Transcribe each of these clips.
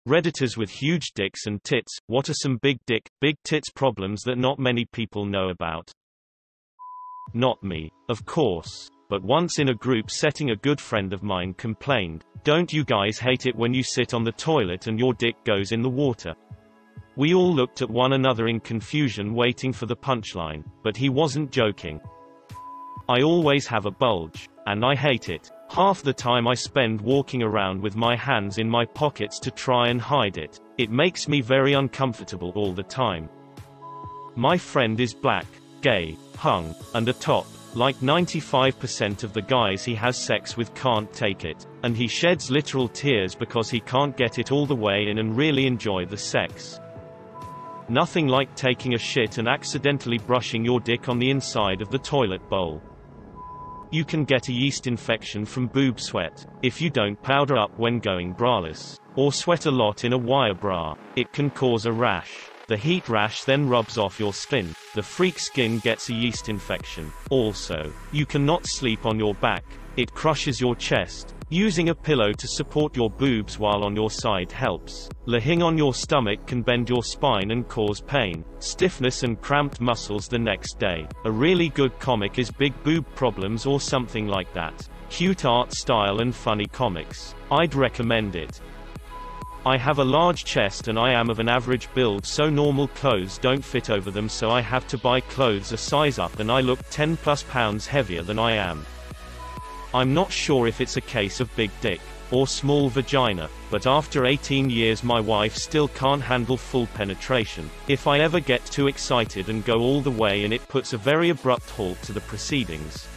Redditors with huge dicks and tits, what are some big tits problems that not many people know about? Not me, of course. But once in a group setting a good friend of mine complained, "Don't you guys hate it when you sit on the toilet and your dick goes in the water?" We all looked at one another in confusion waiting for the punchline, but he wasn't joking. I always have a bulge, and I hate it. Half the time I spend walking around with my hands in my pockets to try and hide it. It makes me very uncomfortable all the time. My friend is black, gay, hung, and a top. Like 95% of the guys he has sex with can't take it, and he sheds literal tears because he can't get it all the way in and really enjoy the sex. Nothing like taking a shit and accidentally brushing your dick on the inside of the toilet bowl. You can get a yeast infection from boob sweat, if you don't powder up when going braless, or sweat a lot in a wire bra. It can cause a rash. The heat rash then rubs off your skin. The freak skin gets a yeast infection. Also, you cannot sleep on your back. It crushes your chest. Using a pillow to support your boobs while on your side helps. Lying on your stomach can bend your spine and cause pain, stiffness and cramped muscles the next day. A really good comic is Big Boob Problems or something like that. Cute art style and funny comics. I'd recommend it. I have a large chest and I am of an average build, so normal clothes don't fit over them, so I have to buy clothes a size up and I look 10+ pounds heavier than I am. I'm not sure if it's a case of big dick or small vagina, but after 18 years my wife still can't handle full penetration. If I ever get too excited and go all the way and it puts a very abrupt halt to the proceedings.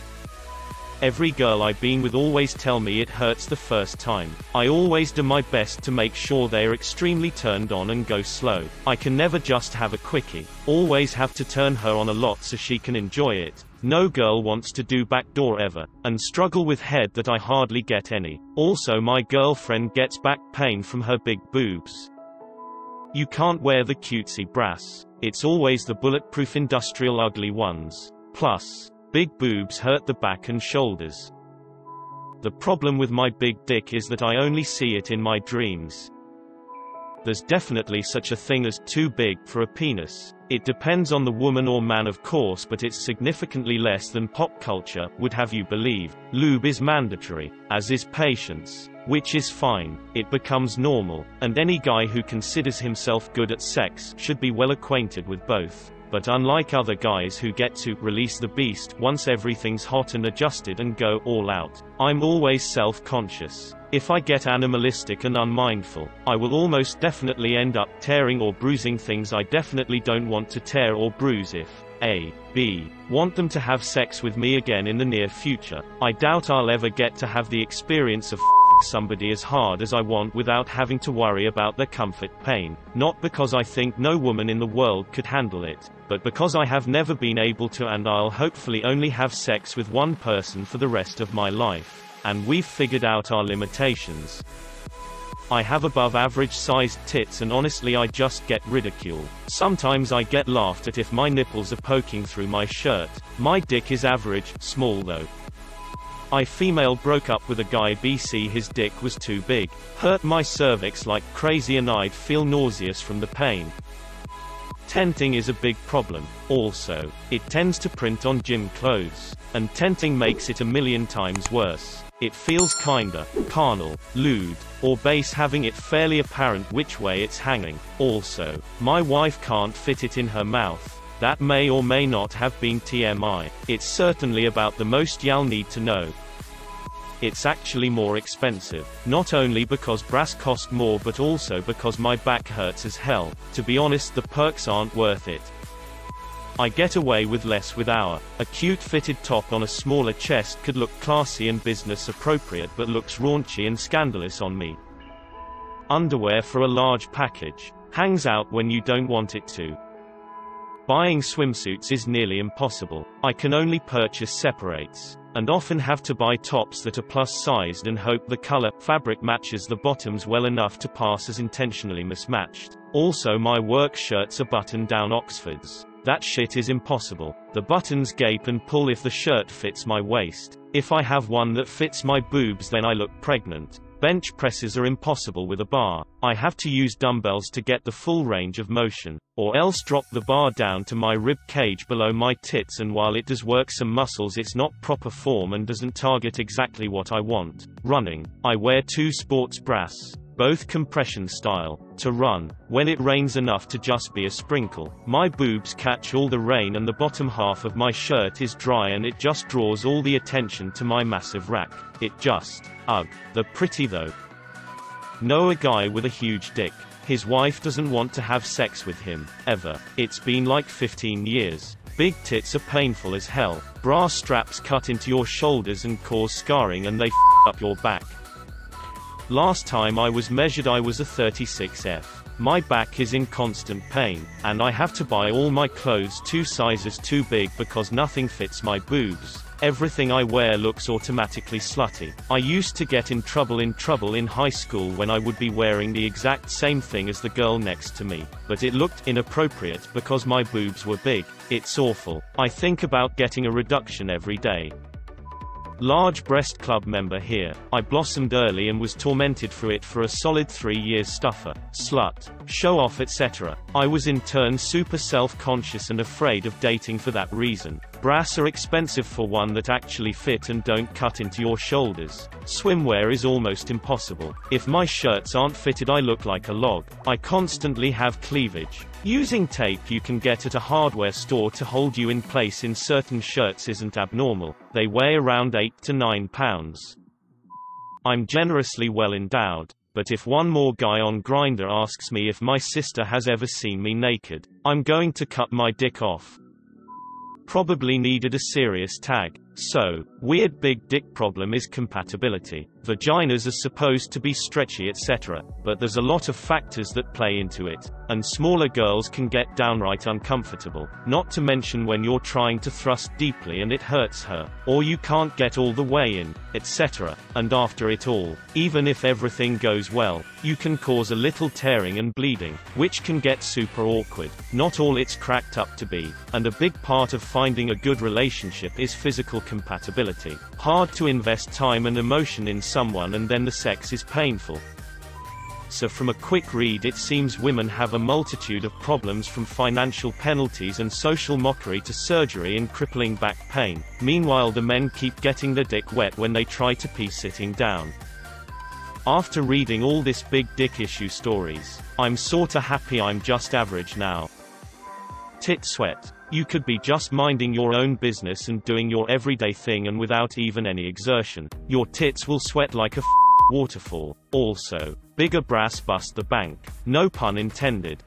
Every girl I've been with always tell me it hurts the first time. I always do my best to make sure they're extremely turned on and go slow. I can never just have a quickie. Always have to turn her on a lot so she can enjoy it. No girl wants to do backdoor ever, and struggle with head that I hardly get any. Also my girlfriend gets back pain from her big boobs. You can't wear the cutesy brass. It's always the bulletproof industrial ugly ones. Plus, big boobs hurt the back and shoulders. The problem with my big dick is that I only see it in my dreams. There's definitely such a thing as too big for a penis. It depends on the woman or man of course, but it's significantly less than pop culture would have you believe. Lube is mandatory, as is patience. Which is fine. It becomes normal, and any guy who considers himself good at sex should be well acquainted with both. But unlike other guys who get to release the beast once everything's hot and adjusted and go all out, I'm always self-conscious. If I get animalistic and unmindful, I will almost definitely end up tearing or bruising things I definitely don't want to tear or bruise if B. want them to have sex with me again in the near future. I doubt I'll ever get to have the experience of somebody as hard as I want without having to worry about their comfort pain. Not because I think no woman in the world could handle it, but because I have never been able to, and I'll hopefully only have sex with one person for the rest of my life. And we've figured out our limitations. I have above average sized tits and honestly I just get ridiculed. Sometimes I get laughed at if my nipples are poking through my shirt. My dick is average, small though. I female broke up with a guy BC, his dick was too big. Hurt my cervix like crazy and I'd feel nauseous from the pain. Tenting is a big problem. Also, it tends to print on gym clothes. And tenting makes it a million times worse. It feels kinda carnal, lewd, or base having it fairly apparent which way it's hanging. Also, my wife can't fit it in her mouth. That may or may not have been TMI. It's certainly about the most y'all need to know. It's actually more expensive. Not only because brass cost more but also because my back hurts as hell. To be honest, the perks aren't worth it. I get away with less with a cute fitted top on a smaller chest could look classy and business appropriate but looks raunchy and scandalous on me. Underwear for a large package. Hangs out when you don't want it to. Buying swimsuits is nearly impossible. I can only purchase separates. And often have to buy tops that are plus-sized and hope the color, fabric matches the bottoms well enough to pass as intentionally mismatched. Also my work shirts are button-down Oxfords. That shit is impossible. The buttons gape and pull if the shirt fits my waist. If I have one that fits my boobs then I look pregnant. Bench presses are impossible with a bar. I have to use dumbbells to get the full range of motion, or else drop the bar down to my rib cage below my tits, and while it does work some muscles, it's not proper form and doesn't target exactly what I want. Running. I wear 2 sports bras, both compression style, to run, when it rains enough to just be a sprinkle. My boobs catch all the rain and the bottom half of my shirt is dry, and it just draws all the attention to my massive rack. It just, ugh. They're pretty though. Know a guy with a huge dick. His wife doesn't want to have sex with him, ever. It's been like 15 years. Big tits are painful as hell. Bra straps cut into your shoulders and cause scarring, and they f up your back. Last time I was measured I was a 36F. My back is in constant pain, and I have to buy all my clothes 2 sizes too big because nothing fits my boobs. Everything I wear looks automatically slutty. I used to get in trouble in high school when I would be wearing the exact same thing as the girl next to me, but it looked inappropriate because my boobs were big. It's awful. I think about getting a reduction every day. Large breast club member here. I blossomed early and was tormented for it for a solid 3 years. Stuffer, slut, show off, etc. I was in turn super self-conscious and afraid of dating for that reason. Bras are expensive for one that actually fit and don't cut into your shoulders. Swimwear is almost impossible. If my shirts aren't fitted I look like a log. I constantly have cleavage. Using tape you can get at a hardware store to hold you in place in certain shirts isn't abnormal. They weigh around 8 to 9 pounds. I'm generously well endowed, but if one more guy on Grindr asks me if my sister has ever seen me naked, I'm going to cut my dick off. Probably needed a serious tag. So, weird big dick problem is compatibility. Vaginas are supposed to be stretchy, etc., but there's a lot of factors that play into it, and smaller girls can get downright uncomfortable, not to mention when you're trying to thrust deeply and it hurts her, or you can't get all the way in, etc., and after it all, even if everything goes well, you can cause a little tearing and bleeding, which can get super awkward. Not all it's cracked up to be, and a big part of finding a good relationship is physical compatibility. Hard to invest time and emotion in someone and then the sex is painful. So from a quick read it seems women have a multitude of problems, from financial penalties and social mockery to surgery and crippling back pain. Meanwhile the men keep getting their dick wet when they try to pee sitting down. After reading all this big dick issue stories, I'm sorta happy I'm just average now. Tit sweat. You could be just minding your own business and doing your everyday thing, and without even any exertion, your tits will sweat like a waterfall. Also, bigger brass bust the bank. No pun intended.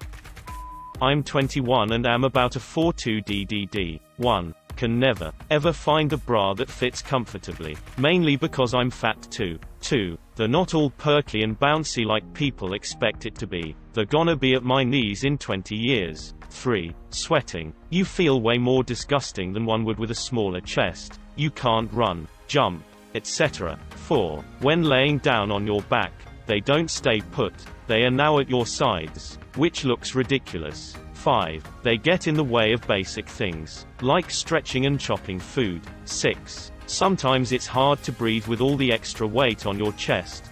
I'm 21 and am about a 4'2" DDD. 1. Can never, ever find a bra that fits comfortably, mainly because I'm fat too. 2. They're not all perky and bouncy like people expect it to be. They're gonna be at my knees in 20 years. 3. Sweating. You feel way more disgusting than one would with a smaller chest. You can't run, jump, etc. 4. When laying down on your back, they don't stay put. They are now at your sides, which looks ridiculous. 5. They get in the way of basic things, like stretching and chopping food. 6. Sometimes it's hard to breathe with all the extra weight on your chest.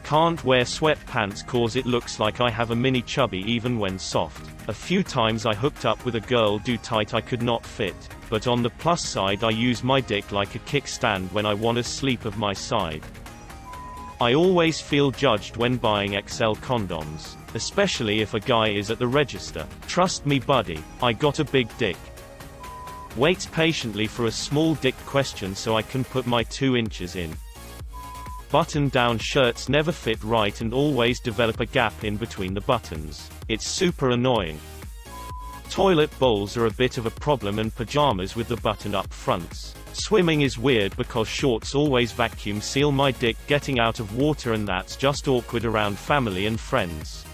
Can't wear sweatpants cause it looks like I have a mini chubby even when soft. A few times I hooked up with a girl too tight I could not fit, but on the plus side I use my dick like a kickstand when I want to sleep of my side. I always feel judged when buying XL condoms, especially if a guy is at the register. Trust me buddy, I got a big dick. Waits patiently for a small dick question so I can put my 2 inches in. Button-down shirts never fit right and always develop a gap in between the buttons. It's super annoying. Toilet bowls are a bit of a problem, and pajamas with the button-up fronts. Swimming is weird because shorts always vacuum seal my dick getting out of water, and that's just awkward around family and friends.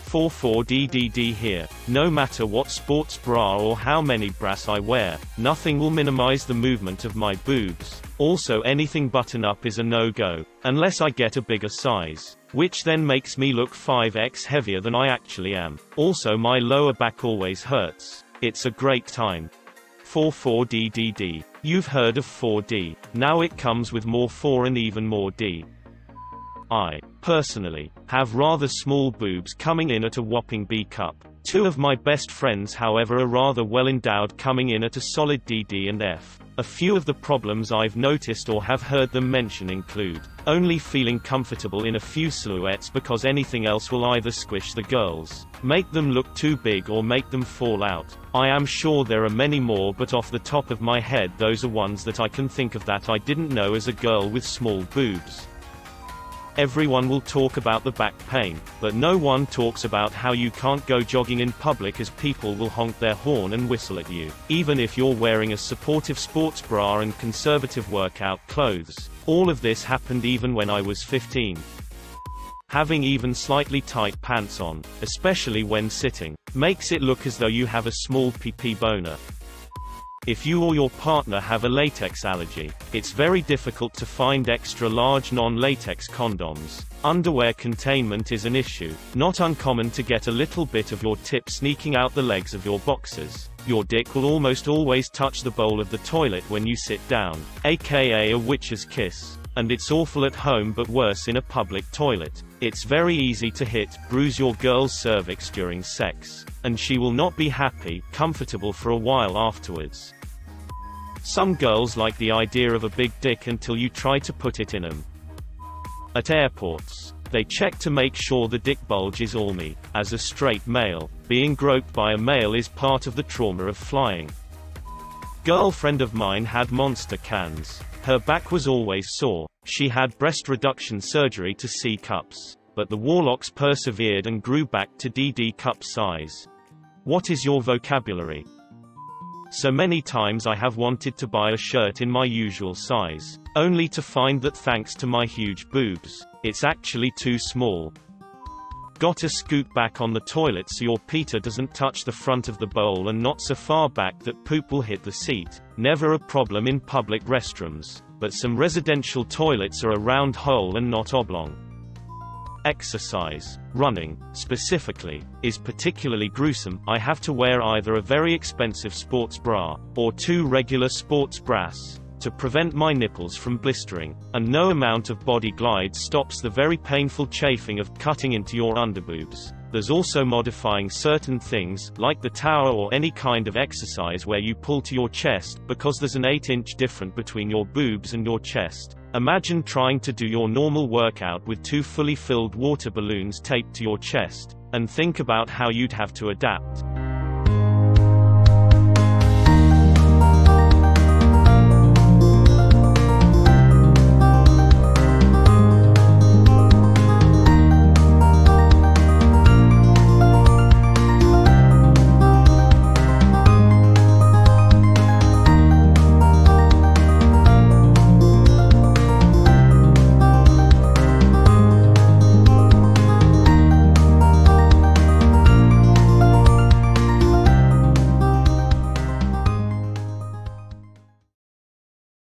44DDD here. No matter what sports bra or how many bras I wear, nothing will minimize the movement of my boobs. Also anything button up is a no-go, unless I get a bigger size, which then makes me look 5x heavier than I actually am. Also my lower back always hurts. It's a great time. 44DDD. You've heard of 4D. Now it comes with more 4 and even more D. I, personally, have rather small boobs coming in at a whopping B cup. Two of my best friends however are rather well endowed coming in at a solid DD and F. A few of the problems I've noticed or have heard them mention include only feeling comfortable in a few silhouettes because anything else will either squish the girls, make them look too big or make them fall out. I am sure there are many more, but off the top of my head those are ones that I can think of that I didn't know as a girl with small boobs. Everyone will talk about the back pain, but no one talks about how you can't go jogging in public as people will honk their horn and whistle at you, even if you're wearing a supportive sports bra and conservative workout clothes. All of this happened even when I was 15. Having even slightly tight pants on, especially when sitting, makes it look as though you have a small pee-pee boner. If you or your partner have a latex allergy, it's very difficult to find extra-large non-latex condoms. Underwear containment is an issue. Not uncommon to get a little bit of your tip sneaking out the legs of your boxers. Your dick will almost always touch the bowl of the toilet when you sit down, aka a witch's kiss. And it's awful at home but worse in a public toilet. It's very easy to bruise your girl's cervix during sex, and she will not be comfortable for a while afterwards. Some girls like the idea of a big dick until you try to put it in them. At airports, they check to make sure the dick bulge is all me. As a straight male, being groped by a male is part of the trauma of flying. Girlfriend of mine had monster cans. Her back was always sore. She had breast reduction surgery to C cups, but the warlocks persevered and grew back to DD cup size. What is your vocabulary? So many times I have wanted to buy a shirt in my usual size, only to find that thanks to my huge boobs, it's actually too small. Gotta scoot back on the toilet so your Peter doesn't touch the front of the bowl and not so far back that poop will hit the seat. Never a problem in public restrooms, but some residential toilets are a round hole and not oblong. Exercise. Running, specifically, is particularly gruesome. I have to wear either a very expensive sports bra, or two regular sports bras, to prevent my nipples from blistering, and no amount of body glide stops the very painful chafing of cutting into your underboobs. There's also modifying certain things, like the tower or any kind of exercise where you pull to your chest, because there's an 8-inch difference between your boobs and your chest. Imagine trying to do your normal workout with two fully filled water balloons taped to your chest, and think about how you'd have to adapt.